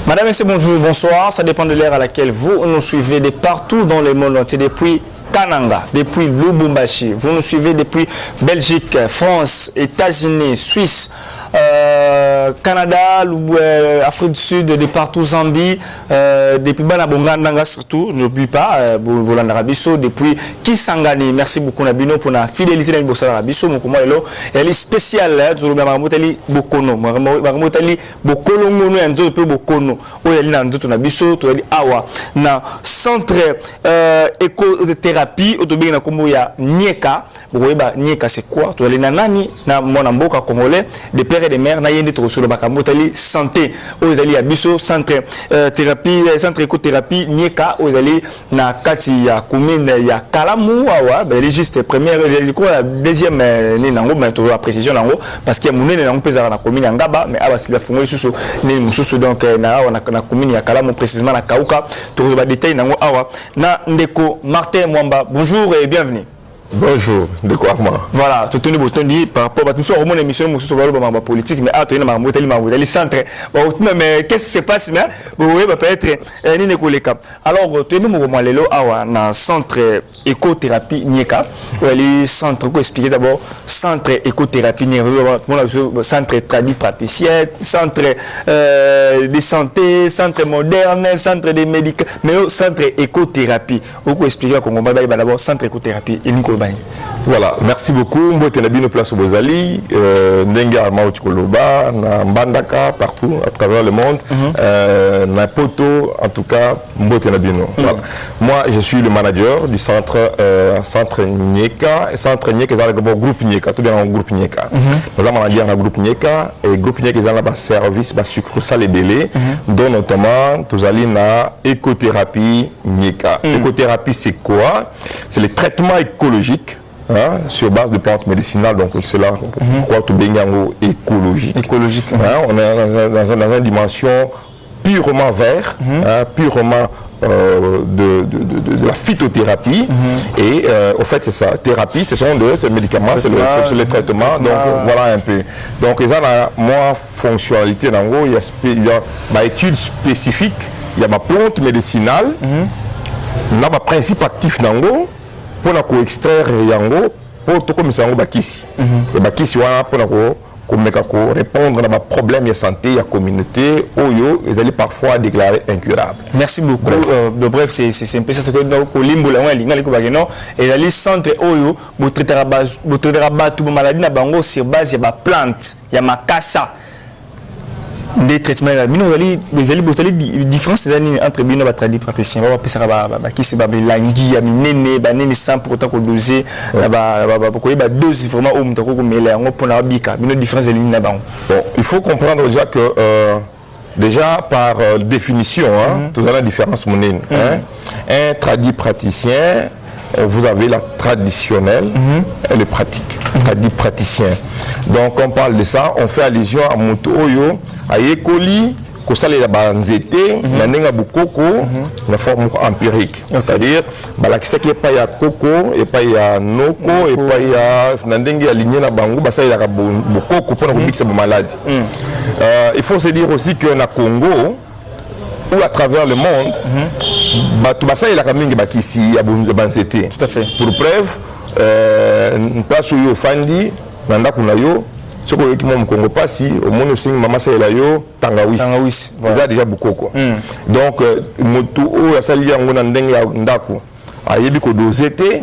Madame, Messieurs, bonjour, bonsoir. Ça dépend de l'ère à laquelle vous nous suivez de partout dans le monde entier, depuis Kananga, depuis Lubumbashi. Vous nous suivez depuis Belgique, France, États-Unis, Suisse, Canada, Afrique du Sud, de partout Zambie, depuis Banabongandanga surtout, n'oublie pas, Bolandarabiso, depuis Kisangani. Merci beaucoup Nabino pour la fidélité de Bossarabiso. Elle est spéciale, Zoroubamamotali Bokono, Maramotali Bokolo Ngono, et Nzo peu Bokono. Elle est dans Nabiso, tu es Awa. Na centre écothérapie, autobé na Kombo ya Nieka. Nieka c'est quoi? Tu es Nani, na Monamboka Congolais, des pères et des mères, na yende to sur le bakamotali santé. Ozali Abiso, centre thérapie, centre écothérapie Nieka, Ozali na kati ya commune ya Kalamu, Awa, ben juste première, deuxième nango, mais tu la précision nango, parce qu'il y a mon nango pesara na commune ya Ngaba, mais Awa c'est la fonction sous né mususu donc na commune ya Kalamu précisément na Kauka, tu vas détailler nango Awa. Na Ndeko Martin Mwamba, bonjour et bienvenue. Bonjour, de quoi moi? Voilà, tu tenais bon dit par rapport à tout ça, au moins émission sur le politique, mais ah tu es dans le centre. Mais qu'est-ce qui se passe mais oui, peut-être ni Nekoleka. Alors tu es même au moment lelo awa na centre écothérapie Nieka. Le centre quoi expliquer d'abord centre écothérapie Nieka, centre tradit praticien, centre de santé, centre moderne, centre de médicaments, mais centre écothérapie. Pourquoi expliquer qu'on va d'abord centre écothérapie et voilà, merci beaucoup. Mbote Nabino place au Bozali, Nenga Maoutikoloba, na Mbandaka, partout à travers le monde, na Poto, en tout cas, Mbote Nabino. Voilà. Moi, je suis le manager du centre Nieka. Centre Nieka, c'est un groupe Nieka, tout bien un groupe Nieka. Nous avons dit un groupe Nieka, et le groupe Nieka, c'est un service, succursale et délai, dont notamment, nous allons na écothérapie Nieka. Écothérapie, c'est quoi? C'est le traitement écologique. Hein, sur base de plantes médicinales, donc c'est là pourquoi tout béngango écologique. Écologique. Hein, on est dans une dimension purement vert, purement de la phytothérapie. Et au fait, c'est ça. Thérapie, ce sont des médicaments, c'est le traitement. Donc voilà un peu. Donc, ils ont moins fonctionnalité. Il y a ma étude spécifique, il y a ma plante médicinale, il y a ma principe actif. Pour extraire yango pour tout comme ça on bakisi et bakisi wana pour répondre à ma problème de santé la communauté oyo ils allaient parfois déclarer incurable. Merci beaucoup. Bref c'est un peu ça que nous limbo la on linga liko bageno et la centre oyo bo traitera tout maladie na bango sur base ya ba plante ya makasa des traitements là bino les différence entre bino ba tradit praticien ba pesa ba qui c'est ba langi ya minene ba nene sans pour autant ko doser ba ko ba dose vraiment au mutako ko mela ngo pona bika bino différence de ligne na bango. Bon, il faut comprendre déjà que déjà par définition tout ça la différence monene un tradit praticien vous avez la traditionnelle et le pratique, tradit praticien. Donc on parle de ça, on fait allusion à Moto Oyo, à Yekoli, que ça les banzété, la nenga bukoko, la forme empirique. C'est-à-dire, qui n'est pas ya coco, et pas ya noko, et pas ya nandengi aligné na bango, ça il y a bukoko pour nous c'est maladie. Il faut se dire aussi que na Congo ou à travers le monde, tout il y a quand même ici à Banzété. Tout à fait. Pour preuve, place où il y a Fandi, Nanda Kunayo, ce que qui m'ont Congo pas si au monde aussi maman c'est là yo Tangawis. Tangawis. Voilà déjà beaucoup quoi. Donc moto o ya sali yango na ndenge ya ndako. Ayebi ko dosete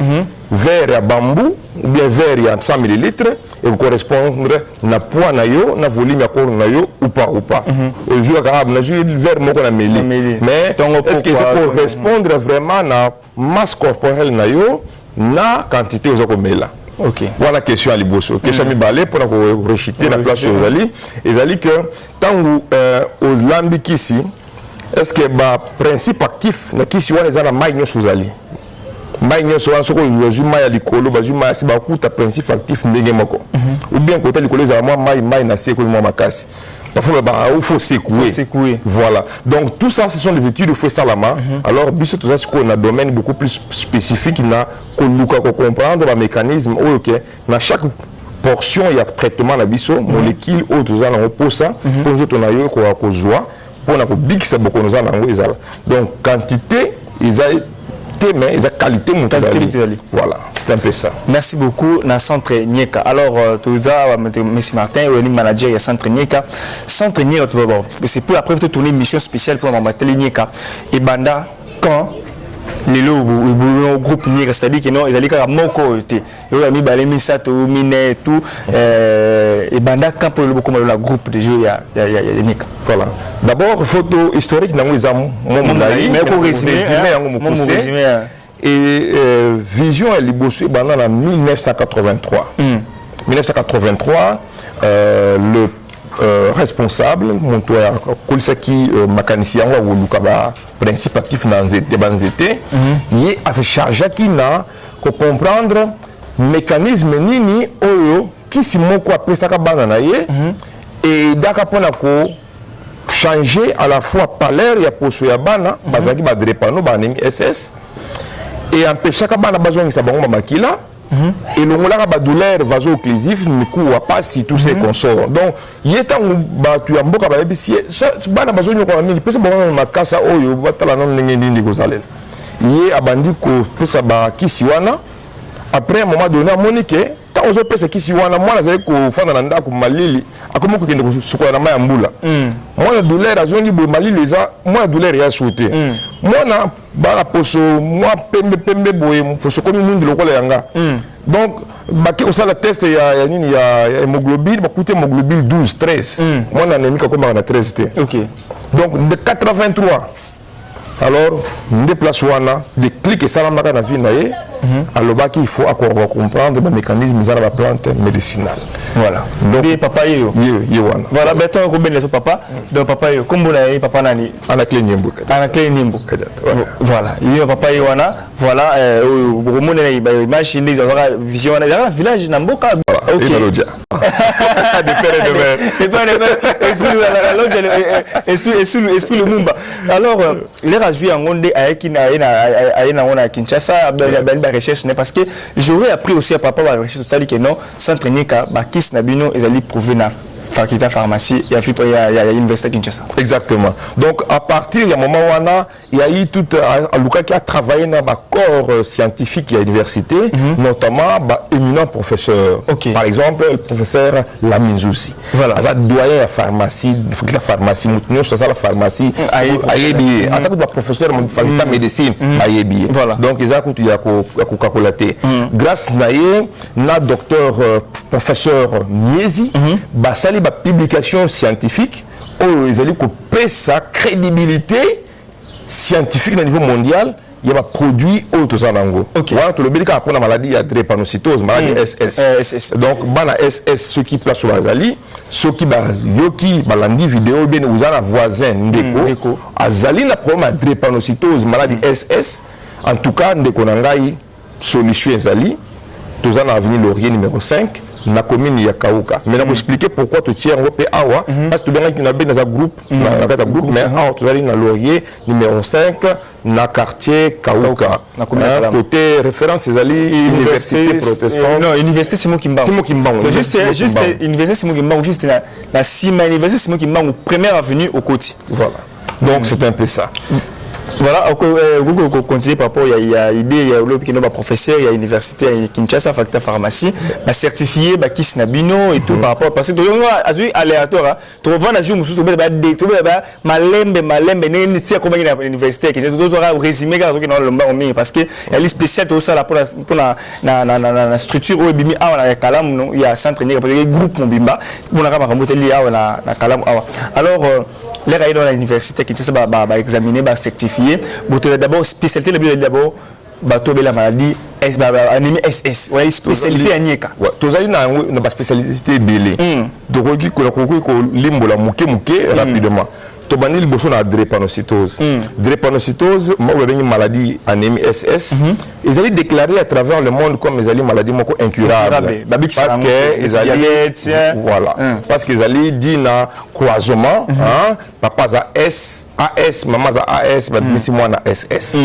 verre ya bambou ou bien verre ya 100 ml et vous correspondre na poids na yo na volume ya corps na yo ou pas au jour arabe na jour verre moko na mêlé mais est-ce que ça correspondre vraiment na masse corporelle na yo na quantité aux okomela. OK. Voilà la question à Liboso. Question mi balé pour rejeter la place aux ali et ali que tant aux lambiki ici est-ce que ba principe actif na kisi wana za na maïno sous ali maïno so anso ko yojuma ya likolo bazuma si ba kuta principe actif ndenge moko ou bien côté likolo za moi maï na se ko moi makasi parfois il faut secouer. Voilà. Donc tout ça ce sont des études il faut ça la main. Alors biso tout ça c'est qu'on a un domaine beaucoup plus spécifique na ko comprendre le mécanisme OK na chaque portion il y a traitement na biso molécule autres za na repose ça pour nous on a eu ko joie pour ko bikisa bokono za nango ezala. Donc quantité ils a mais ils a qualité voilà, c'est un peu ça. Merci beaucoup na centre Nieka. Alors tout ça monsieur Martin ou le manager du centre Nieka. Centre Nieka tout d'abord, c'est pour après tourner une mission spéciale pour Maman Nieka et banda quand les groupe Nieka, c'est-à-dire que non ils allaient comme moko était yo ami balemi sato mine tout et banda quand pour le beaucoup la groupe de jeu ya Nieka. Voilà. D'abord photo historique nango exam mais pour résumer et vision elle libossé pendant en 1983. 1983 le responsable montoya kolisaki mécanicien wa lukaba principe actif dans banzete il a se chargé qui na ko comprendre mécanisme nini oyo kisi moko apesaka bana na ye et daka pona ko changer à la fois palaire ya poso ya bana bazaki ba drepano ba nemi SS et empêcher ka bana bazongi sa bango makila et longolaka ba douleur vaso-occlusif miku wa pasi tous ces consorts. Donc yeta ba tu amboka ba bisi bana bazongi ko mingi pesa bango makasa oyo batala non ndenge ndindi ko salela ye abandi ko pesa ba kisi wana après un moment donné monique on se pèse qui si wana moi nazali ko fanda na ndako malili akomo ko kende ko sukola na maya mbula moi la douleur azongi bo malili za moi la douleur ya sauté moi na ba poso moi pembe boye poso ko mundu lokola yanga donc baki ko sala test ya nini ya hémoglobine ba coûter hémoglobine 12 13 moi na nemi ko na 13 t. OK. Donc de 83 alors déplace wana de clic ça la na vie na ye alors il faut comprendre le mécanisme de la plante médicinale. Voilà. Donc papa yo wana. Voilà beton ko benle papa donc papa yo kombo na ye papa nani ana clé nyembo. Ana clé nyembo. Voilà. Yo papa yo wana voilà bomona na ba machine des vision na village na mboka. OK. De père et de mère. Et pas esprit le mumba. Alors les rajouer en gonde ayaki na wana Kinshasa ba recherche parce que j'aurais appris aussi à papa la recherche ça dit que non centre Nieka ba kis na bino ils allaient prouver na faculté pharmacie il y a université Kinshasa. Exactement. Donc à partir du moment où il y a eu tout Luka qui a travaillé dans le corps scientifique à l'université, notamment éminent professeur. Okay. Par exemple le professeur Laminzousi. Voilà. Ça doyen la pharmacie, la pharmacie moutinho ça la pharmacie ayebi. En tant que professeur de faculté de médecine ayebi. Voilà. Donc ils ont coûté à calculater. Grâce na docteur professeur Niezi basali ba publication scientifique où ils allaient couper sa crédibilité scientifique au niveau mondial il y a produit autres en ango. Voilà tout le bélica après la maladie à drépanocytose maladie SS. Donc bana SS ceux qui placent sur la zali ceux qui base yoki balandi vidéo bien vous avez voisin ndeko azali na problème à drépanocytose maladie SS en tout cas ndeko nangai solution zali tous en avenue Laurier numéro 5 na commune ya Kauka. Mais on expliquer pourquoi tu tiens au awa parce que tu as bien dans un groupe dans groupe mais tu allais dans Laurier numéro 5 na quartier Kauka. Côté référence c'est ali université protestante. Non, université Simon Kimbangu. Simon Kimbangu. Juste université Simon Kimbangu juste la Sima université Simon Kimbangu première avenue au côté. Voilà. Donc c'est un peu ça. Voilà, vous continuez par rapport il y a idée il y a l'autre qui est professeur il y a université à Kinshasa faculté pharmacie la certifié ba kis na bino et tout par rapport parce que donc azui aléatoire tu revends un jour mususu ba malembe ne tia comme à l'université qui deux aura résumé quand on lomba on parce que elle est spéciale tout ça là pour la structure au bimi a na kalam non il y a centre Nieka parce que groupe mbimba pour na kama mboteli a na kalam alors les rails dans l'université qui va examiner va certifier d'abord spécialité d'abord bateau la maladie anémie SS ouais spécialité à Nieka ouais tous allez na ba spécialité belé donc qui ko limbo la muke rapidement to banil boso na drépanocytose drépanocytose une maladie anémie SS ils allaient déclarer à travers le monde comme ils allaient maladie moko incurable parce que ils allaient voilà parce qu'ils allaient dire na croisement papa za S AS maman za AS babisi moi na SS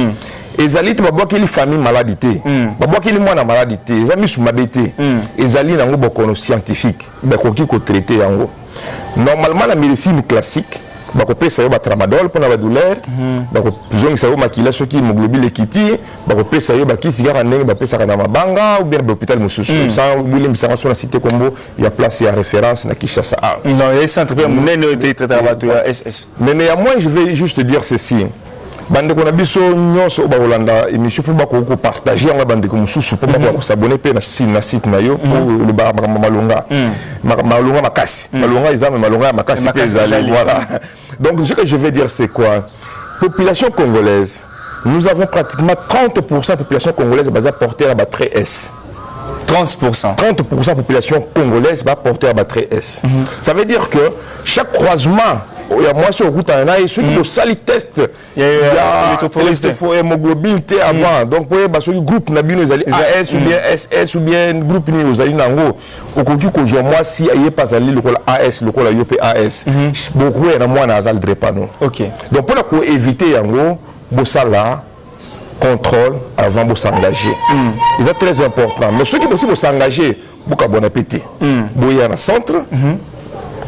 ils allaient ba qui famille maladité ba qui moi na maladité ils amis sous mabité ils allaient na bokono scientifique ba ko traiter yango normalement la médecine classique bakopesa yo tramadol pour la douleur bakopesa yo makila soki hémoglobine ekiti bakopesa yo bakisi kaka ndenge bapesaka na mabanga ou bien l'hôpital mosusu sans William Bisanga sur la cité Combo il y a place et référence na Kinshasa. Non, il y a centre SS. Mais néanmoins je vais juste dire ceci. Bande ko na biso nyonso ba Holanda émission pour bako ko partager nga bande ko mususu pour bako s'abonner pe na site na yo pour le ba malonga malonga makasi malonga izame malonga makasi pe ezali voilà. Donc ce que je vais dire c'est quoi? Population congolaise, nous avons pratiquement 30% de population congolaise basée portée à batterie S. 30%. 30% de population congolaise va porter à batterie S. Ça veut dire que chaque croisement il y a moi sur route en a et ceux qui sali test il y a hémoglobine T avant donc pour les groupe nabino ils AS ou bien SS ou bien groupe ni aux ali nango au cours que je moi si il pas ali le AS le col IOP AS beaucoup et na moi na azal drepano. OK. Donc pour éviter yango bosala contrôle avant de s'engager. C'est très important. Mais ceux qui veulent s'engager, bon appétit. Bouillard dans centre.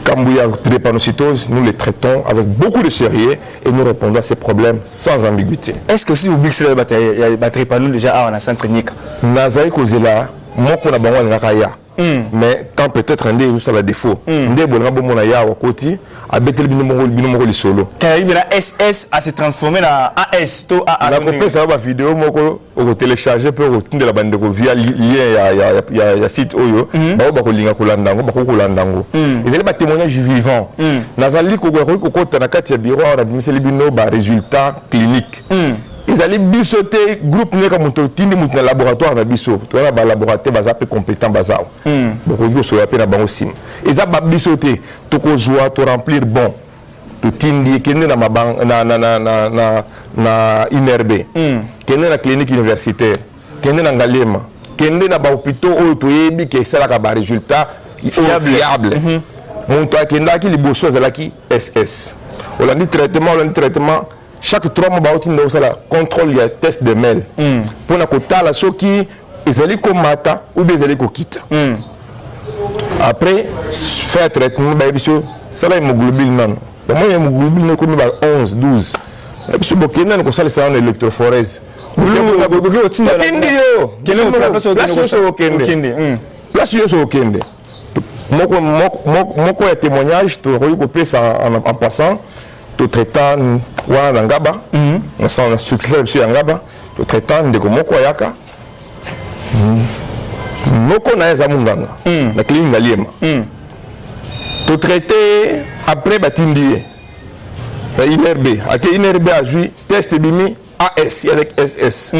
Quand il y a drépanocytose, nous les traitons avec beaucoup de sérieux et nous répondons à ces problèmes sans ambiguïté. Est-ce que si vous mixez la bataille, il y a des drépanocytose déjà à centre Nika? Nazaï Kozela, moi qu'on a besoin de Rakaya. Mais tant peut-être un des juste à la défaut. Ndé bon bon mon aya au côté, à betel bino solo. Quand il y a SS à se transformer en AS to AA. La copie ça va vidéo moko au télécharger pour retourner la bande de via lien ya site oyo. Ba ko linga ko landango ba ko landango. Ils ba témoignage vivant. Nazali ko kota na kati ya bureau on a miseli bino ba résultat clinique. Ils allaient bisoter groupe ne comme tindi mutna laboratoire na biso to na ba laboratoire baza pe compétent bazao beaucoup yo so appel na bango sim ils a ba bisoter to ko joie to remplir bon to tindi kende na mabang na INRB kende na clinique universitaire kende na Ngalema kende na ba hôpitaux o to yebi ke sala ka ba résultat fiable mon to kende ki liboso zalaki SS on traitement chaque 3 mois, on a contrôle, il y a test de mail. Pour la quota, la soki, ils allaient comme mata ou bien ils allaient comme quitte. Après, faire traitement, ça là, hémoglobine non. Moi, hémoglobine est comme 11, 12. Et puis, si on a comme ça, c'est un électrophorèse. Moi, témoignage, tu as copié ça en passant. Tout traitant wana ngaba on sent la structure sur ngaba tout traitant de komoko yaka moko na eza munganga na clinique ngaliema tout traité après batindi na INRB ake INRB a joué test bimi AS avec SS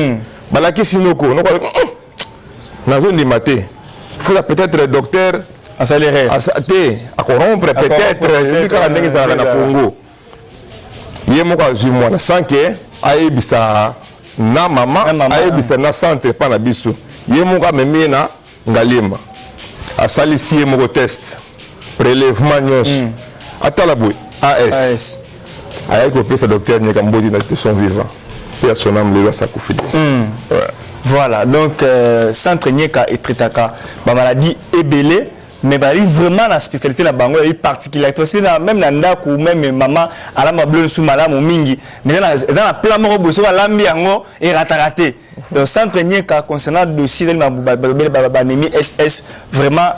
balaki sinoko noko na zone de maté faut peut-être le docteur accélérer à corrompre peut-être lui quand ndenge za na Congo yemo ka zimwa na sanke ayebisa na mama ayebisa na centre pa na biso yemo ka memi na Ngalema asalisi yemo ko test prélèvement nyos atala boy AS ayi ko pesa docteur nyeka mbodi na son vivant et son âme le sa kufidi. Voilà donc centre nyeka et traitaka ba maladie ebelé. Mais bah, vraiment la spécialité la bango est particulière. C'est même nanda ou même maman à la mablon sous madame ou mingi. Mais dans la plan moro bosso la miango et rataraté. Donc centre nyeka concernant le dossier de ma SS vraiment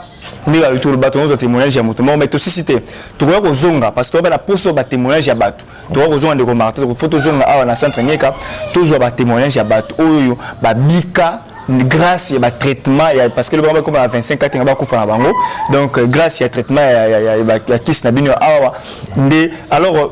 ni la retour le bâton de témoignage à moto mais aussi cité. Tu vois aux zonga parce que tu as la poste de témoignage à bateau. Tu vois aux zonga de remarquer photo zonga à la centre nyeka toujours ba témoignage à bateau. Oyo ba bika grâce à traitement parce que le problème comme à 25 ans on va bango donc grâce à traitement il y a kiss na bino alors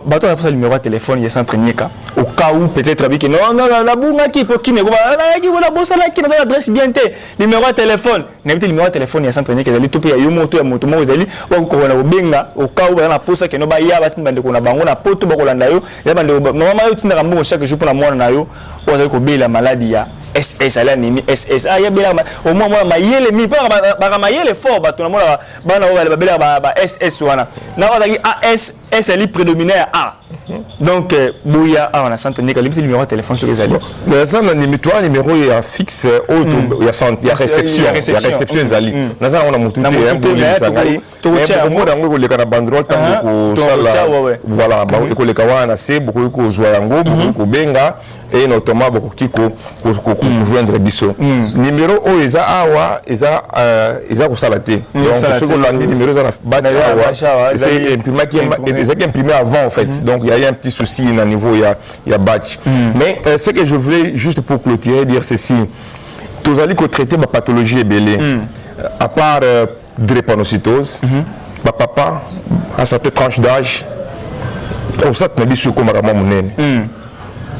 bateau a le numéro de téléphone il y a centre nyeka au cas où peut-être avec non la bunga qui pour qui ne la bossa là qui na adresse bien té numéro de téléphone n'habite numéro de téléphone il y a centre nyeka ali topé yo moto mo ezali wa ko na benga au cas où na posa que no ba ya batimba ndeko na bango na poto ba kolanda yo ya bande maman yo tinda kambo chaque jour pour la mwana na yo o ko be la maladie ya SS ala nimi SS ya bela au moins moi mayele mi pas ba mayele fort ba tona mona bana ba bela ba SS wana na wa AS S ali prédominant A donc bouya on a centre nyeka le numéro de téléphone sur les alliés ça na numéro ya fixe auto ya réception les alliés na ça on a monté beaucoup de gens qui ont bandrole voilà beaucoup de kawana c'est beaucoup de zoyango beaucoup de benga et notamment beaucoup qui joindre biso numéro o eza awa eza ko salaté donc ce qu'on a dit numéro za batch awa c'est imprimé avant en fait donc il y a eu un petit souci au niveau il y a batch mais ce que je voulais juste pour clôturer dire ceci tous allez ko traiter ma pathologie ebelé à part drépanocytose papa à cette tranche d'âge prostate na biso comme rama munene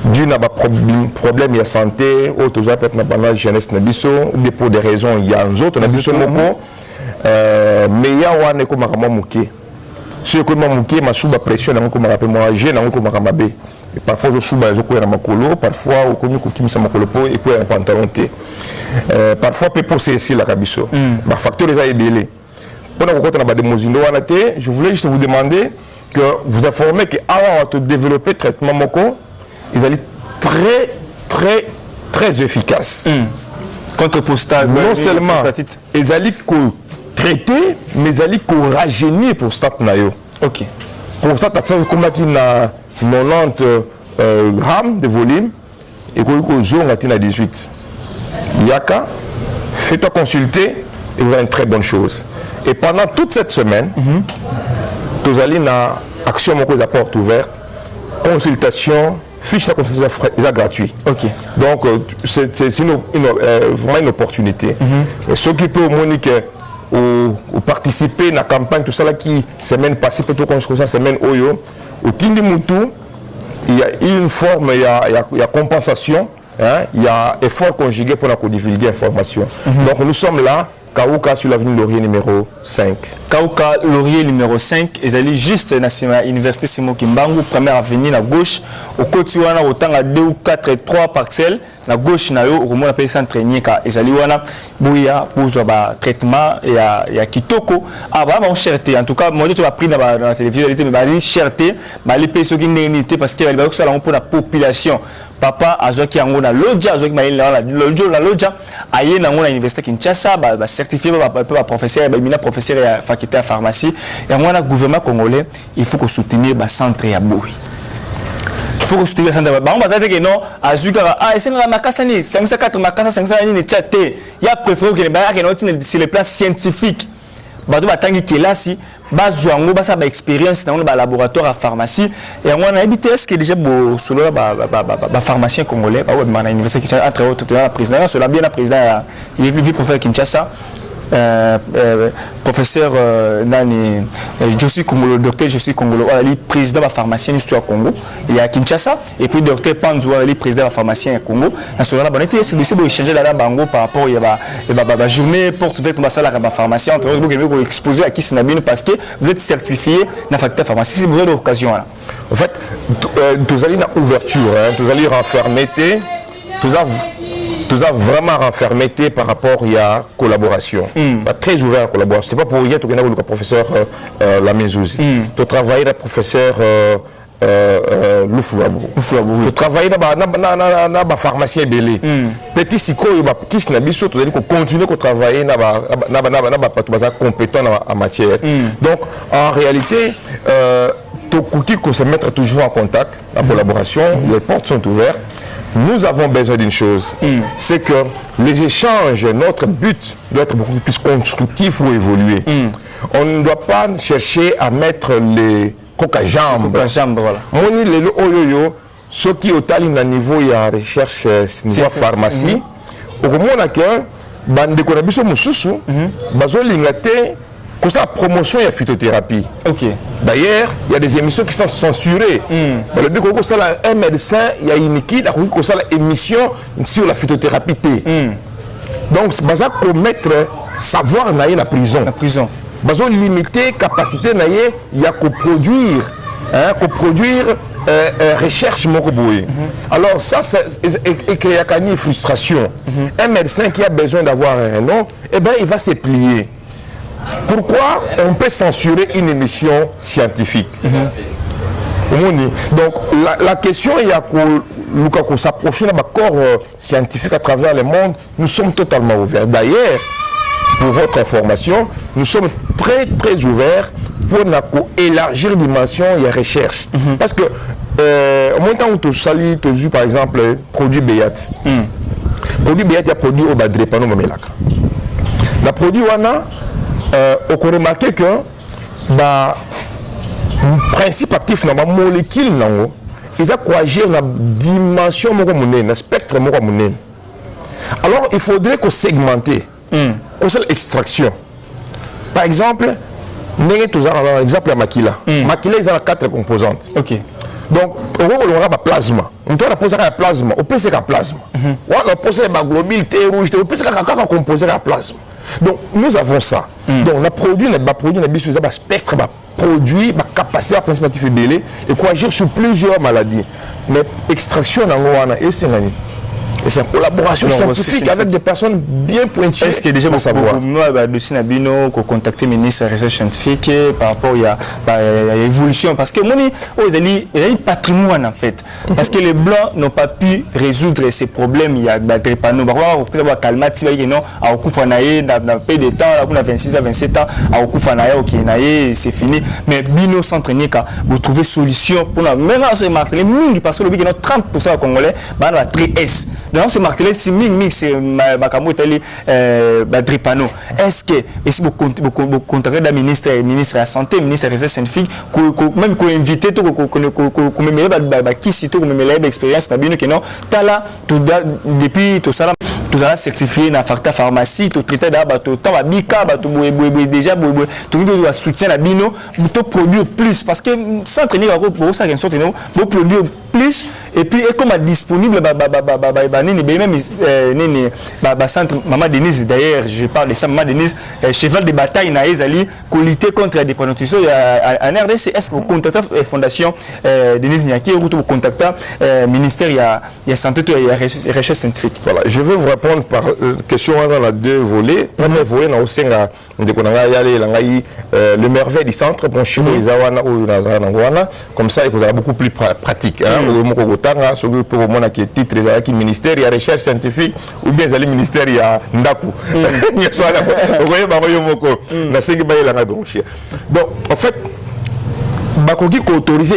dû na problème de santé ou toujours peut-être na pendant jeunesse na biso ou bien pour des raisons il y a un autre na biso moko mais il y a wane comme rama muke ce que ma muke ma sous pression na comme rappel moi j'ai na comme rama b parfois je sous bazo ko na makolo parfois au connu ko kimisa makolo po et ko un pantalon té parfois peut poser ici la kabiso ba facteur les a ebelé pendant que on a des mozindo wana té je voulais juste vous demander que vous informez que avant de développer traitement moko ils allaient très efficaces contre prostate non seulement ils allaient traiter mais ils allaient rajeunir prostate na yo OK prostate ça comme qui na 90 grammes de volume et que zonga tina 18 yaka fais-toi consulter et vous avez une très bonne chose et pendant toute cette semaine tous allez na action moko les portes ouvertes consultation fiche de consultation est gratuit. OK. Donc c'est vraiment une opportunité. Et ceux qui peuvent au moins ou participer à la campagne tout ça là qui semaine passée plutôt qu'on se semaine oyo au Tindi Moutou il y a une forme il y a compensation hein, il y a effort conjugué pour la divulguer information. Donc nous sommes là Kauka sur l'avenue Laurier numéro 5. Kauka Laurier numéro 5, ils allaient juste dans l'université Simo Kimbangu, première avenue à gauche, au côté wana autant à 2 ou 4 et 3 parcelles, à gauche na yo, au moment appelé s'entraîner ka ils allaient wana bouya pour ba traitement et à kitoko. Ah bah on cherté en tout cas moi je vas pris dans la télévision mais bah les cherté, bah les personnes qui n'étaient parce qu'il y a ça pour la population. Papa azoki yango na lodja azoki maïla la lodja aye na ngona université Kinshasa ba certifié ba professeur ba mina professeur ya faculté de pharmacie et ngona gouvernement congolais il faut que soutenir ba centre ya boui il faut que soutenir centre ba on va dire que non azuka c'est na makasa ni 504 makasa 500 ni chaté il a préféré que ba que sur le plan scientifique bato batangi kelasi bazwango basa ba expérience dans le laboratoire à pharmacie et on a habité est-ce que déjà bo solo ba pharmacien congolais ba ouais na université Kinshasa entre autres la président cela bien la président il est venu professeur Kinshasa professeur nani je suis congolais docteur je suis congolais il est président de la pharmacien histoire Congo il y a Kinshasa et puis docteur Panzou il est président de la pharmacien Congo na cela bon était c'est de échanger là bango par rapport il y a journée porte ouverte ma salle à pharmacien entre autres vous exposer à qui c'est bien parce que vous êtes certifié na facteur pharmacie c'est une bonne occasion là en fait tous allez na ouverture hein tous allez renfermer tout ça vraiment renfermé par rapport à la collaboration. Très ouvert à la collaboration. Ce n'est pas pour rien que le professeur Lamezouzi. Tu travailles avec le professeur Loufouabou. Tu travailles dans la pharmacie Belé. Petit Siko, qui se n'a pas tu as continuer à travailler dans la compétence en matière. Donc en réalité, il faut se mettre toujours en contact, la collaboration, les portes sont ouvertes. Nous avons besoin d'une chose, c'est que les échanges, notre but doit être beaucoup plus constructif ou évoluer. On ne doit pas chercher à mettre les coques à jambes. Voilà. On dit les oyoyo, ceux qui ont un niveau de recherche niveau pharmacie, au moment où bande de biso mususu, bazo lingate que ça promotion et la phytothérapie. D'ailleurs, il y a des émissions qui sont censurées. Le dit que ça un médecin, il y a une équipe qui a ça émission sur la phytothérapie. Donc, c'est ça pour mettre savoir dans la prison. La prison. Bazo limiter capacité naie, il y a que produire recherche mokoboy. Alors ça c'est créer une frustration. Un médecin qui a besoin d'avoir un nom, eh ben il va se plier. Pourquoi on peut censurer une émission scientifique? Donc la question il y a que s'approcher d'un corps scientifique à travers le monde, nous sommes totalement ouverts. D'ailleurs, pour votre information, nous sommes très très ouverts pour élargir la dimension et la recherche. Parce que, au moment où tu salis, tu joues par exemple, produit Béat. Produit Béat, il y a produit au Badrepano Mamelaka. Le produit Wana, on a remarqué que le principe actif dans la molécule, ils ont agir dans la dimension, dans le spectre. Alors, il faudrait qu'on segmente, qu'on fasse l'extraction. Par exemple, exemple la maquila. Maquila, ils ont 4 composantes. Ok. Donc, on a un plasma. On a posé un plasma. On peut un plasma. On a posé un globule, thé rouge, on peut composer un plasma. Donc, nous avons ça. Donc, on a produit un spectre, produit, une capacité à principatif et quoi agir sur plusieurs maladies. Mais extraction, et c'est une collaboration scientifique avec des personnes bien pointues. Est-ce que déjà, nous avons contacté le ministre de la Recherche scientifique par rapport à l'évolution? Parce que il y a un patrimoine en fait. Parce que les Blancs n'ont pas pu résoudre ces problèmes. Il y a des panneaux. Il y a calmat, il y a peu de temps, on a 26 à 27 ans, c'est fini. Mais Bino s'entraîner, vous trouvez solution pour nous. Maintenant, c'est marqué, parce que le 30% des Congolais, on a 3S. Donc, c'est marqué, c'est c'est Badrepano. Est-ce que, si vous contactez le ministre de la Santé, le ministre de la Recherche scientifique, même qu'on invite, qu'on me qui cite, qu'on me met l'expérience, depuis tout ça, tout ça certifié dans la pharmacie, tout traité d'abord, tout temps, déjà, tout le soutien à Bino, tout produire plus. Parce que sans traîner, vous produire plus, et puis, comme disponible, centre Maman Denise, d'ailleurs, je parle de ça, Maman Denise, cheval de bataille, pour lutter contre la dépronunciation en RDC. Est-ce que vous contactez la Fondation Denise Niaki ou vous contactez le ministère de la Santé et de la Recherche scientifique? Voilà, je vais vous répondre par question dans les 2 volets. Premier volet, le merveille du centre, comme ça, il y a beaucoup plus pratique. Pour le monde qui est titre, le ministère de la Recherche scientifique ou bien le ministère de Ndaku. Donc, en fait, Bakogi qui autorise à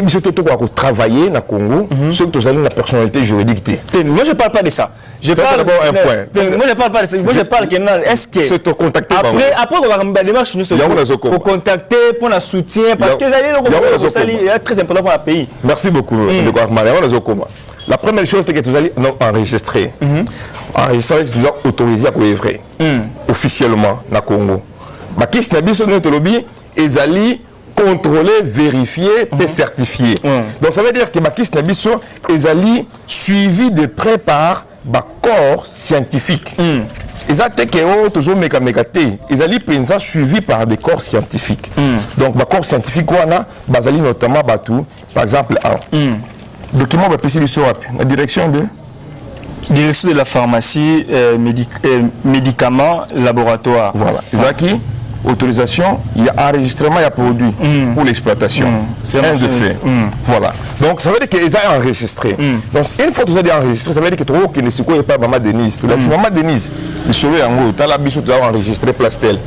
travailler dans Congo, surtout la personnalité juridique. Moi, je ne parle pas de ça. Je parle d'abord un point. Moi, je ne parle pas de ça. Moi, je parle que est-ce que. C'est te contacter. Après, on va faire une démarche pour contacter, pour un soutien, parce que c'est très important pour le pays. Merci beaucoup. La première chose, c'est que tu allez enregistrer. Enregistrer, tu dois autoriser à œuvrer officiellement dans le Congo. Qui est allé contrôler, vérifier et certifier. Donc ça veut dire que Bakis Nabiso est allé suivi de près par le corps scientifique. Ils ont toujours ils allaient suivi par des corps scientifiques. Donc le corps scientifique, notamment par exemple, document la direction de la pharmacie, médicaments, laboratoire. Voilà. Autorisation, il y a enregistrement, il y a produit pour l'exploitation. C'est un de fait. Voilà. Donc ça veut dire qu'ils ont enregistré. Donc une fois que vous avez enregistré, ça veut dire que tu n'as pas Maman Denise. Tu as Maman Denise, tu as la biche, tu as enregistré Plastel.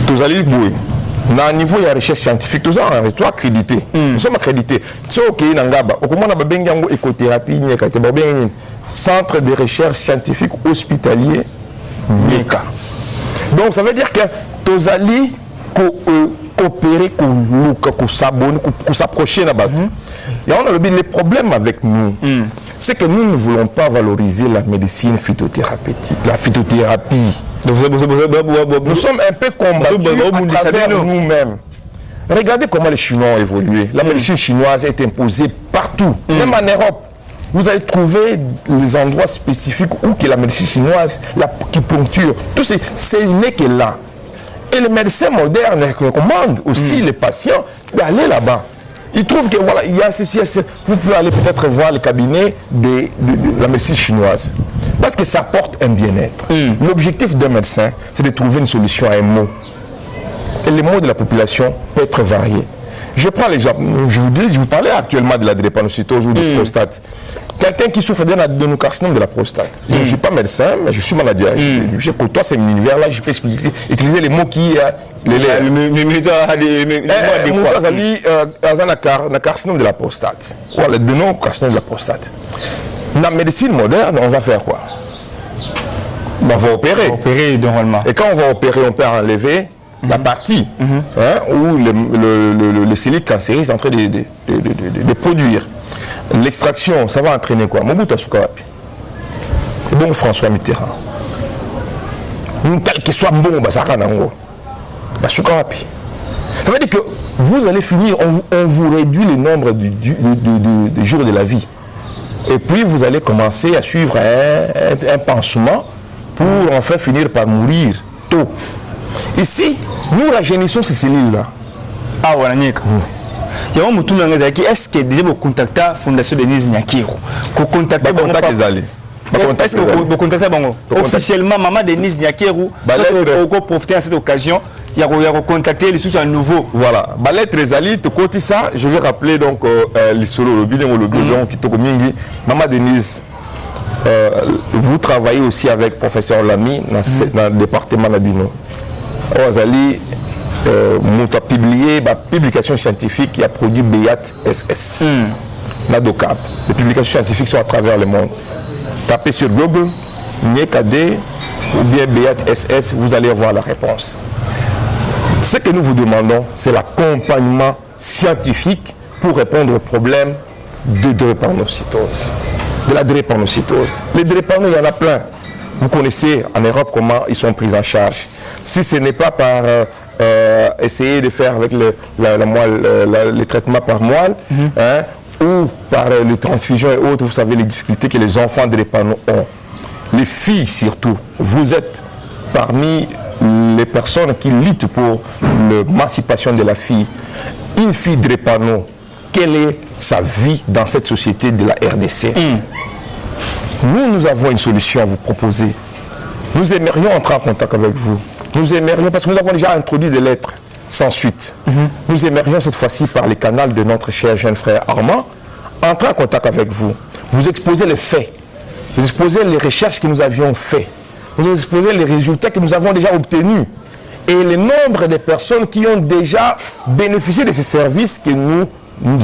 Tu as boué. Dans le niveau de la recherche scientifique, tout ça, tu es accrédité. Nous sommes accrédités. Si on est Nangaba, on a écothérapie, centre de recherche scientifique hospitalier, NECA. Donc ça veut dire que tous allés coopérer, s'approcher là-bas. Et on a le problème avec nous, c'est que nous ne voulons pas valoriser la médecine phytothérapeutique, la phytothérapie. Nous sommes un peu combattus à travers nous-mêmes. Regardez comment les Chinois ont évolué. La médecine chinoise est imposée partout, même en Europe. Vous allez trouver les endroits spécifiques où que la médecine chinoise, l'acupuncture, tout ce n'est que là. Et les médecins modernes recommandent aussi les patients d'aller là-bas. Ils trouvent que voilà, il y a ceci, vous pouvez aller peut-être voir le cabinet de la médecine chinoise. Parce que ça apporte un bien-être. L'objectif d'un médecin, c'est de trouver une solution à un mot. Et les mots de la population peuvent être variés. Je prends l'exemple, je vous parlais actuellement de la drépanocytose ou de prostate. Quelqu'un qui souffre d'un adénocarcinome de la prostate. Je ne suis pas médecin, mais je suis maladie. Je côtoie ces univers-là, je peux expliquer, utiliser les mots qui le carcinome de la prostate. Ou l'adénocarcinome de la prostate. Dans la médecine moderne, on va faire quoi? On va opérer. Normalement. Et quand on va opérer, on peut enlever la partie où le silique cancéreux est en train de produire. L'extraction, ça va entraîner quoi? Mobutu Sukarapi. Et bon, François Mitterrand. Quel que soit bon, Basara Nango. Sukarapi. Ça veut dire que vous allez finir, on vous réduit le nombre de jours de la vie. Et puis vous allez commencer à suivre un pansement pour enfin finir par mourir tôt. Ici, nous rajeunissons ces cellules-là. Ah, voilà, Nika. Est-ce que déjà vous contactez la Fondation Denise Nyakiro? Vous contactez est-ce que vous contactez officiellement Maman Denise Nyakiro? Vous profitez de cette occasion. Il y a contacté les sources à nouveau. Voilà. Lettre Ezali, tu côté ça, je vais rappeler donc les solos, le bidon, le bidon qui toque mingi. Maman Denise, vous travaillez aussi avec professeur Lamy dans le département Nabino. Ezali, nous avons publié une publication scientifique qui a produit BEAT SS. Nadocap. Les publications scientifiques sont à travers le monde. Tapez sur Google, Niekade ou bien BEAT SS, vous allez voir la réponse. Ce que nous vous demandons, c'est l'accompagnement scientifique pour répondre au problème de drépanocytose. De la drépanocytose. Les drépanocytoses, il y en a plein. Vous connaissez en Europe comment ils sont pris en charge. Si ce n'est pas par essayer de faire avec les traitements par moelle, ou par les transfusions et autres, vous savez les difficultés que les enfants drépano ont. Les filles surtout, vous êtes parmi les personnes qui luttent pour l'émancipation de la fille. Une fille drépano, quelle est sa vie dans cette société de la RDC? Nous avons une solution à vous proposer. Nous aimerions entrer en contact avec vous. Nous aimerions, parce que nous avons déjà introduit des lettres sans suite. Nous aimerions cette fois-ci par les canaux de notre cher jeune frère Armand, entrer en contact avec vous. Vous exposer les faits. Vous exposer les recherches que nous avions faites. Vous exposer les résultats que nous avons déjà obtenus. Et le nombre de personnes qui ont déjà bénéficié de ces services que nous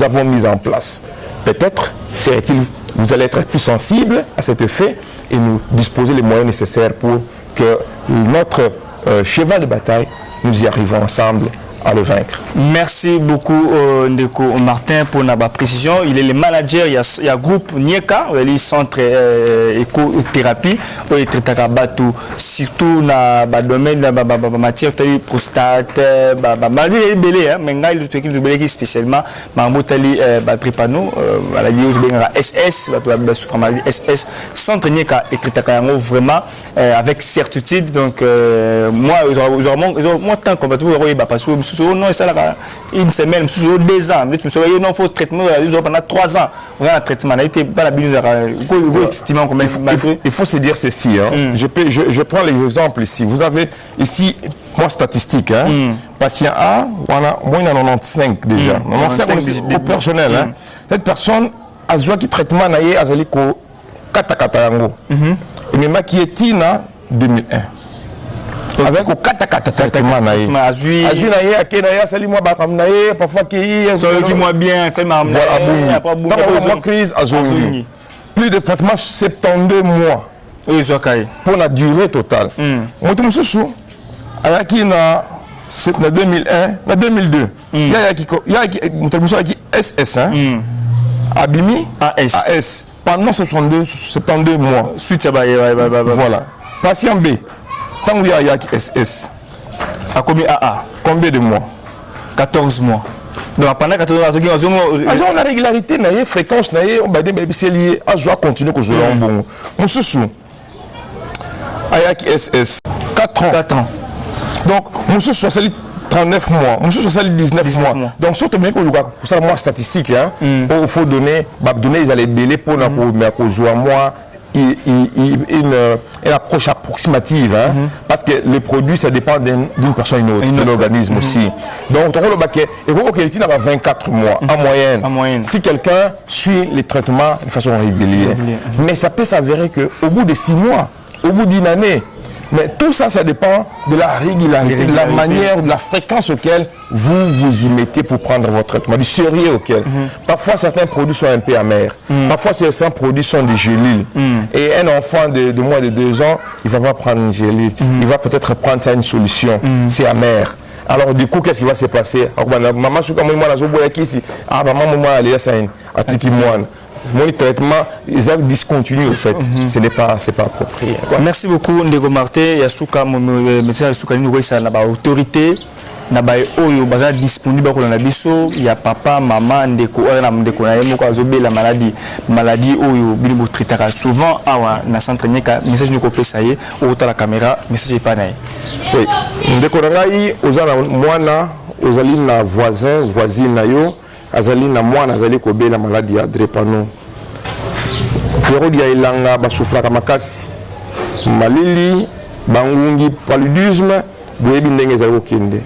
avons mis en place. Peut-être, vous allez être plus sensible à cet effet et nous disposer les moyens nécessaires pour que notre cheval de bataille, nous y arrivons ensemble à le vaincre. Merci beaucoup Ndeko Martin pour la précision. Il est le manager, il y a groupe Nieka, il centre écothérapie, il traite surtout dans le domaine de la matière de prostate, malgré belé, mais il y a une équipe de belé spécialement, drépano, SS, SS, centre Nieka et traite vraiment avec certitude. Donc moi tant qu'on va tout parce que non, ça une semaine, 2 ans. Il faut traitement pendant 3 ans. On a un traitement. Il faut se dire ceci. Je prends les exemples ici. Vous avez ici, moi statistique. Patient A, on a moins de 95 déjà. 95 au personnel. Cette personne a besoin de traitement à Zaliko Katakatayango. Et même qui est Tina 2001. Avec au traitement azui naye akenaya sali moi bakam naye parfois qui moi bien c'est marrant voilà crise azui plus de pratiquement 72 mois pour la durée totale moto mususu ayaki na 2001 na 2002 ya moto mususu ayaki SS abimi AS pendant 72 mois suite voilà patient B tant qu'il y a SS, à combien AA? Combien de mois? 14 mois. Donc pendant 14 mois, on a régularité, on a fréquence, on a des lié à jouer continuer que je l'ai bon. Mon sous-sous, Ayaki SS, 4 ans. Donc, mon sous-sous, c'est 39 mois. Mon sous-sous, c'est 19 mois. Donc, surtout bien que pour ça, moi, statistique, il faut donner, ils allaient délai pour jouer à moi. une approche approximative, hein, parce que les produits, ça dépend d'une personne à une autre, de l'organisme aussi. Donc, on a il 24 mois en moyenne. Si quelqu'un suit les traitements de façon régulière. Mais ça peut s'avérer qu'au bout de 6 mois, au bout d'une année, mais tout ça, ça dépend de la régularité, de la manière, de la fréquence auquel vous y mettez pour prendre votre traitement, du sérieux auquel. Parfois, certains produits sont un peu amers. Parfois, certains produits sont des gélules. Et un enfant de moins de 2 ans, il ne va pas prendre une gélule. Il va peut-être prendre ça une solution. C'est amer. Alors, du coup, qu'est-ce qui va se passer? Maman, je suis comme moi, je suis ici. Ah, maman, moi, elle est là, mon traitement, ils ont discontinué en fait. Ce n'est pas approprié. Merci beaucoup, Ndeko Martin. Yasuka, médecin Yasuka, nous avons autorité. Oyo baza disponible pour la biso, il y a papa, maman, Ndeko, Ndeko na yemo ko la maladie oyo bilibo traitera souvent awa na centre nyeka message ni ko pesa ye au la caméra message pas naï. Oui, Ndeko ngai ozana mwana ozali na voisine na yo azali na mwana azali ko la maladie ya drépano. Période ya ilanga basufra makasi. Malili bangungi paludisme boyebi ndenge ezali kokende.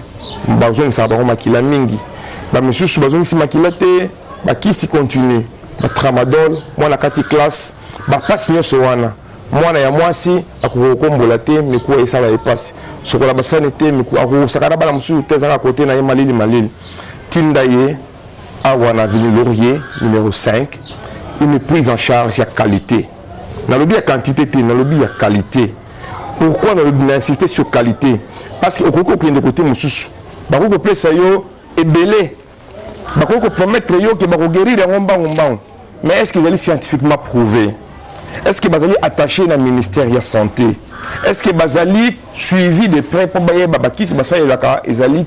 Bazong sa ba makila mingi ba monsieur bazong si makila te ba kisi continue ba tramadol mwana kati classe ba passe nyoso wana mwana ya mwasi akukombola te miku esala epasi sokola basane te miku akusakana bana musu te zaka côté na ye malili tinda ye awa na ville Laurier numéro 5 une prise en charge à qualité na lobi ya quantité te na lobi ya qualité. Pourquoi on insister sur qualité? Parce que au de côté mususu bako pesa yo ebelé bako promettre yo que bako guérir en mbang. Mais est-ce qu'ils allaient scientifiquement prouvé? Est-ce que bazali attaché na ministère de la santé? Est-ce que bazali suivi de près pour bayer babakis basa elaka ezali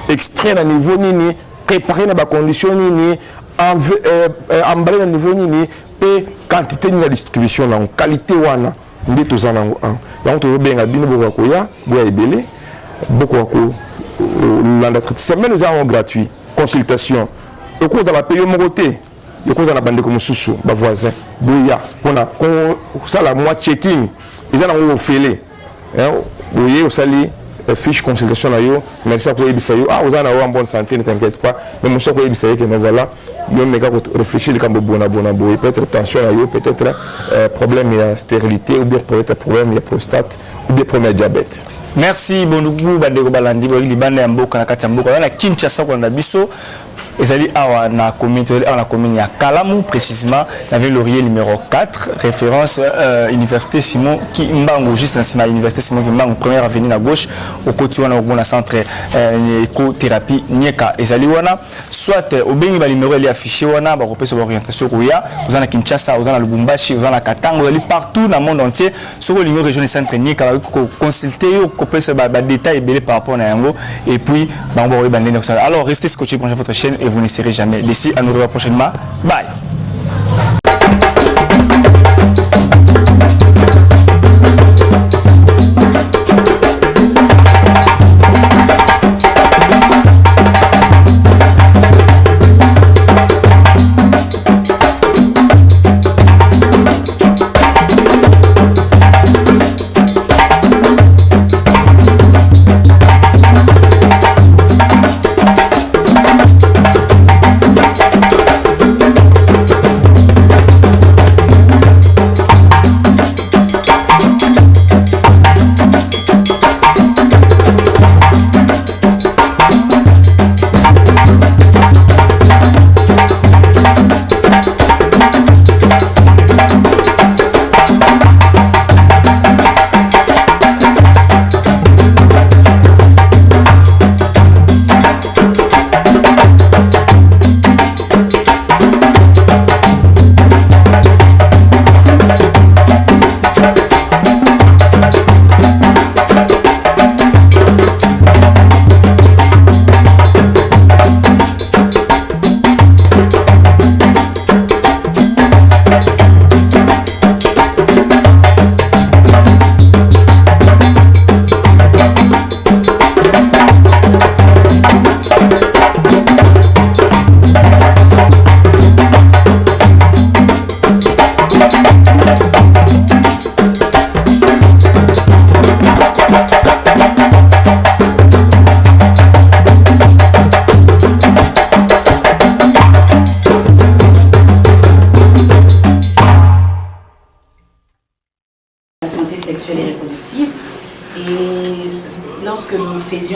extrait na niveau nini préparé na ba condition nini emballé na niveau nini et quantité de distribution na qualité wana ndi tozana ngo donc to benga bino boko ya boya ebelé boko semaine nous avons gratuit consultation au cours de la paye mon côté au cours de la bande comme sous ba voisin boya pona ça la moi checking ils ont offert hein voyez au sali fiche consultation là yo merci pour ebisa yo vous en bonne santé ne t'inquiète pas mais monsieur ko ebisa que voilà yo mega réfléchir le cambo bona boy peut-être tension là yo peut-être problème de stérilité ou bien peut-être problème de prostate ou bien problème de diabète. Merci Bonoukou Bandeko Balandi Boyi Libanda ya mboka na kati ya mboka na Kinshasa kwa na biso ezali awa na commune ya Kalamu précisément la ville Laurier numéro 4 référence université Simon Kimbangu juste en cima université Simon Kimbangu première avenue à gauche au côté wana au centre éco-thérapie Nyeka ezali wana soit au bengi ba numéro eli affiché wana ba repérer sur orientation koya vous en Kinshasa vous en Lubumbashi vous en Katanga vous allez partout dans le monde entier sur l'union régionale centre Nyeka consulter ko pesa ba détails belé par rapport à yango et puis ba on va bandé alors restez scotché pour votre chaîne et vous ne serez jamais déçus. À nous revoir prochainement. Bye.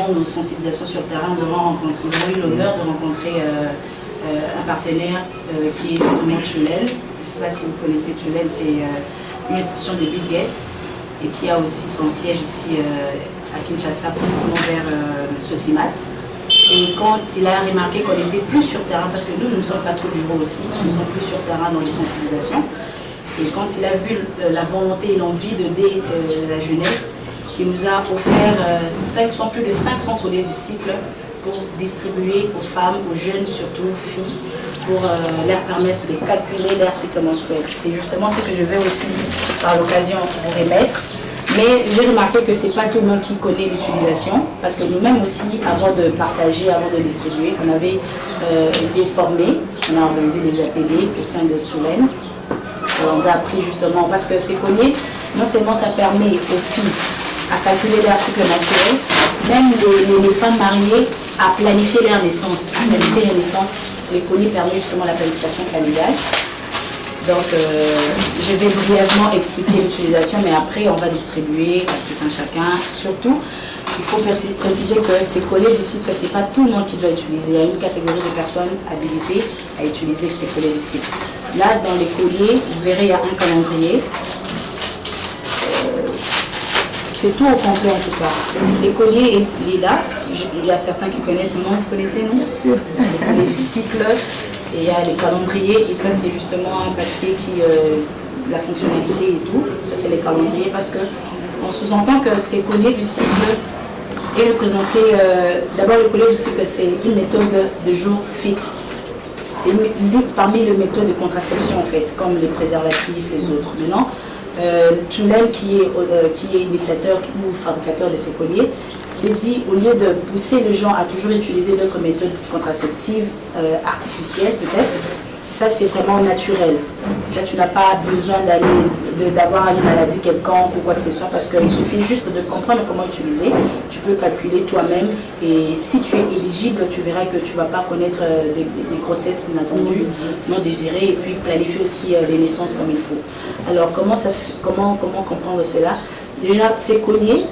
faisons nos sensibilisations sur le terrain, nous avons eu l'honneur de rencontrer un partenaire qui est justement Tulel. Je ne sais pas si vous connaissez Tulel, c'est une institution de Bill Gates et qui a aussi son siège ici à Kinshasa, précisément vers Sosimat. Et quand il a remarqué qu'on était plus sur terrain, parce que nous ne sommes pas trop bureau aussi, nous sommes plus sur terrain dans les sensibilisations, et quand il a vu la volonté et l'envie d'aider la jeunesse, il nous a offert plus de 500 colliers du cycle pour distribuer aux femmes, aux jeunes, surtout aux filles, pour leur permettre de calculer leur cycle menstruel. C'est justement ce que je vais aussi, par l'occasion, vous remettre. Mais j'ai remarqué que ce n'est pas tout le monde qui connaît l'utilisation, parce que nous-mêmes aussi, avant de partager, avant de distribuer, on avait été formés, on a organisé des ateliers au sein de Tulel. On a appris justement, parce que ces colliers, non seulement ça permet aux filles à calculer leur cycle menstruel, même les femmes mariées à planifier leur naissance. À planifier leur naissance, les colliers permettent justement la planification familiale. Donc, je vais brièvement expliquer l'utilisation, mais après, on va distribuer à tout un chacun. Surtout, il faut préciser que ces colliers du cycle, ce n'est pas tout le monde qui doit utiliser. Il y a une catégorie de personnes habilitées à utiliser ces colliers du cycle. Là, dans les colliers, vous verrez, il y a un calendrier. C'est tout au complet en tout cas. Les colliers, il est là. Il y a certains qui connaissent le nom. Vous connaissez, non? Bien sûr. Les colliers du cycle. Et il y a les calendriers, et ça c'est justement un papier qui, la fonctionnalité et tout, ça c'est les calendriers, parce qu'on sous-entend que ces colliers du cycle est représenté, d'abord les colliers du cycle c'est une méthode de jour fixe, c'est une parmi les méthodes de contraception en fait, comme les préservatifs, les autres. Maintenant, Tulel qui est initiateur ou fabricateur de ces colliers, s'est dit, au lieu de pousser les gens à toujours utiliser d'autres méthodes contraceptives artificielles peut-être, ça c'est vraiment naturel. Ça tu n'as pas besoin d'avoir une maladie quelconque ou quoi que ce soit, parce qu'il suffit juste de comprendre comment utiliser. Tu peux calculer toi-même, et si tu es éligible, tu verras que tu ne vas pas connaître des grossesses inattendues, non désirées, et puis planifier aussi les naissances comme il faut. Alors comment comprendre cela? Déjà, ces colliers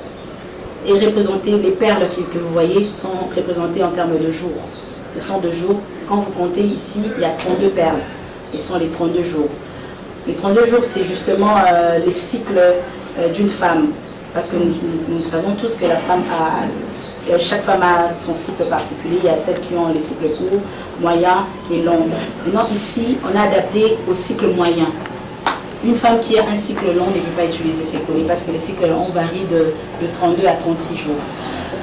et représenter les perles que vous voyez sont représentées en termes de jours. Ce sont 2 jours. Quand vous comptez ici, il y a 32 perles. Et ce sont les 32 jours. Les 32 jours, c'est justement les cycles d'une femme. Parce que nous savons tous que la femme chaque femme a son cycle particulier. Il y a celles qui ont les cycles courts, moyens et longs. Maintenant, ici, on a adapté au cycle moyen. Une femme qui a un cycle long ne peut pas utiliser ces colliers parce que le cycle long varie de 32 à 36 jours.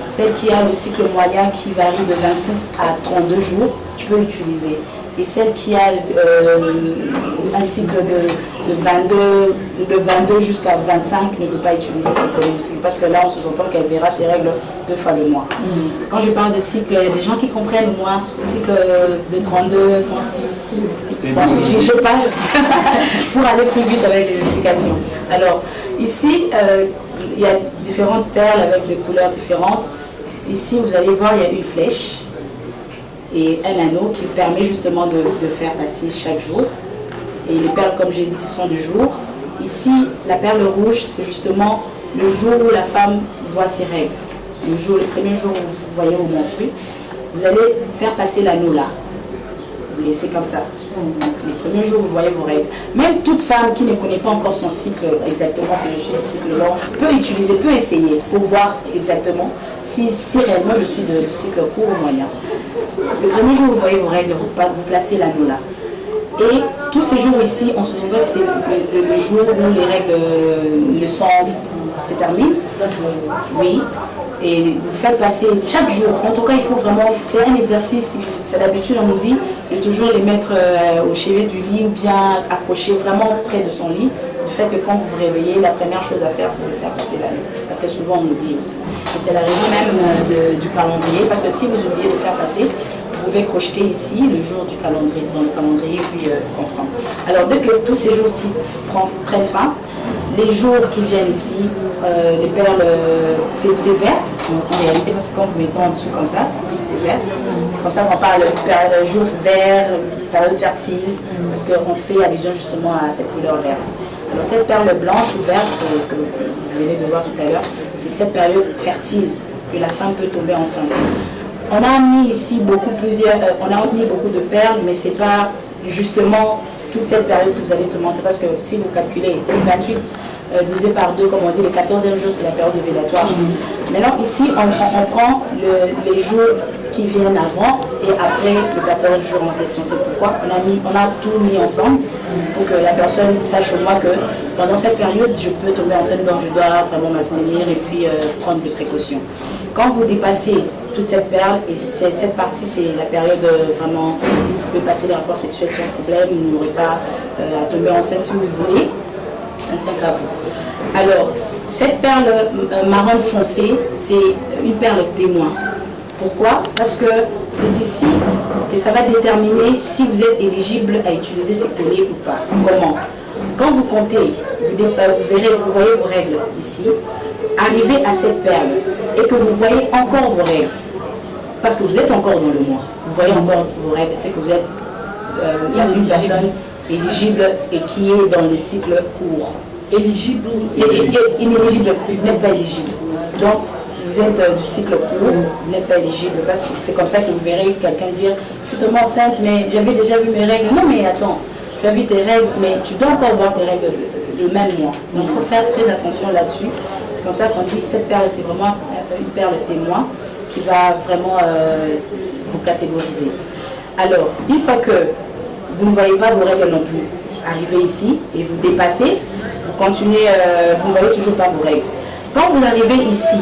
Celle qui a le cycle moyen qui varie de 26 à 32 jours peut utiliser. Et celle qui a un cycle de 22 jusqu'à 25 ne peut pas utiliser ces colliers du cycle, parce que là on se sent qu'elle verra ses règles 2 fois le mois. Quand je parle de cycle, il y a des gens qui comprennent moins, cycle de 32, 36. Bon, je passe pour aller plus vite avec les explications. Alors ici, il y a différentes perles avec des couleurs différentes. Ici vous allez voir, il y a une flèche et un anneau qui permet justement de faire passer chaque jour. Et les perles, comme j'ai dit, ce sont des jours. Ici, la perle rouge, c'est justement le jour où la femme voit ses règles. Le premier jour où vous voyez vos menstrues, vous allez faire passer l'anneau là. Vous laissez comme ça. Donc, les premiers jours, vous voyez vos règles. Même toute femme qui ne connaît pas encore son cycle exactement, que je suis du cycle long, peut utiliser, peut essayer pour voir exactement si réellement je suis de cycle court ou moyen. Le premier jour où vous voyez vos règles, vous placez l'anneau là. Et tous ces jours ici, on se souvient que c'est le jour où les règles, le sang se termine. Oui. Et vous faites passer chaque jour. En tout cas, il faut vraiment, c'est un exercice, c'est d'habitude on nous dit de toujours les mettre au chevet du lit ou bien accrocher vraiment près de son lit. Du fait que quand vous vous réveillez, la première chose à faire, c'est de faire passer la nuit. Parce que souvent on oublie aussi. Et c'est la raison même du calendrier, parce que si vous oubliez de faire passer, vous pouvez crocheter ici le jour du calendrier, dans le calendrier, puis comprendre. Alors dès que tous ces jours-ci prennent fin, les jours qui viennent ici, les perles, c'est vert en réalité, parce que quand vous mettez en dessous comme ça, c'est vert. Comme ça qu'on parle de jour vert, période fertile, parce qu'on fait allusion justement à cette couleur verte. Alors cette perle blanche ou verte que vous venez de voir tout à l'heure, c'est cette période fertile. que la femme peut tomber enceinte. On a mis ici on a mis beaucoup de perles, mais c'est pas justement toute cette période que vous allez te montrer, parce que si vous calculez 28 divisé par 2, comme on dit, le 14e jour, c'est la période révélatoire. Maintenant, ici, on prend les jours qui viennent avant et après le 14 jours en question. C'est pourquoi on a tout mis ensemble pour que la personne sache au moins que pendant cette période, je peux tomber enceinte, donc je dois vraiment m'abstenir et puis prendre des précautions. Quand vous dépassez toute cette perle, et cette partie, c'est la période vraiment où vous pouvez passer les rapports sexuels sans problème, vous n'aurez pas à tomber enceinte si vous voulez, ça ne tient qu'à vous. Alors, cette perle marron foncée, c'est une perle témoin. Pourquoi? Parce que c'est ici que ça va déterminer si vous êtes éligible à utiliser ces colliers ou pas. Comment? Quand vous comptez, vous voyez vos règles ici, arrivez à cette perle et que vous voyez encore vos règles, parce que vous êtes encore dans le mois, vous voyez encore vos règles, c'est que vous êtes une personne éligible et qui est dans le cycle court. Éligible ou inéligible, vous n'êtes pas éligible. Donc, vous êtes du cycle court, vous n'êtes pas éligible. Parce que c'est comme ça que vous verrez quelqu'un dire je suis tombée enceinte, mais j'avais déjà vu mes règles. Non, mais attends, tu as vu tes règles, mais tu dois encore voir tes règles le même mois. Donc, il faut faire très attention là-dessus. C'est comme ça qu'on dit cette perle, c'est vraiment une perle témoin qui va vraiment vous catégoriser. Alors, une fois que vous ne voyez pas vos règles non plus, arrivez ici et vous dépassez, vous continuez, vous ne voyez toujours pas vos règles. Quand vous arrivez ici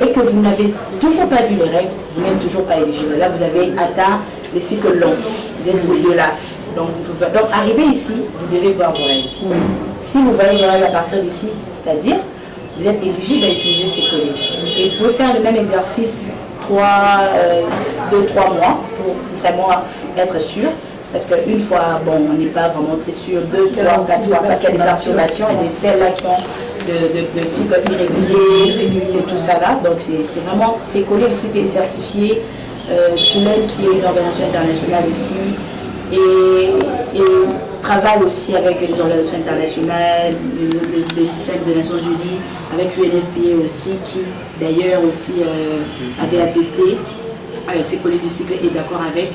et que vous n'avez toujours pas vu les règles, vous n'êtes toujours pas éligible. Là, vous avez atteint les cycles longs. Vous êtes au-delà. Donc, arrivez ici, vous devez voir vos règles. Si vous voyez vos règles à partir d'ici, c'est-à-dire, vous êtes éligible à utiliser ces colliers. Et vous pouvez faire le même exercice 2-3 mois pour vraiment être sûr. Parce qu'une fois, bon, on n'est pas vraiment très sûr, 2, 3, 4 fois, parce qu'il y a des perturbations et des celles-là qui ont de cycles irréguliers et tout ça là. Donc c'est vraiment, ces colliers aussi qui est certifié, Tumen qui est une organisation internationale aussi, et travaille aussi avec les organisations internationales, les systèmes des Nations Unies, avec l'UNFPA aussi, qui d'ailleurs aussi avait attesté ces colliers du cycle et d'accord avec.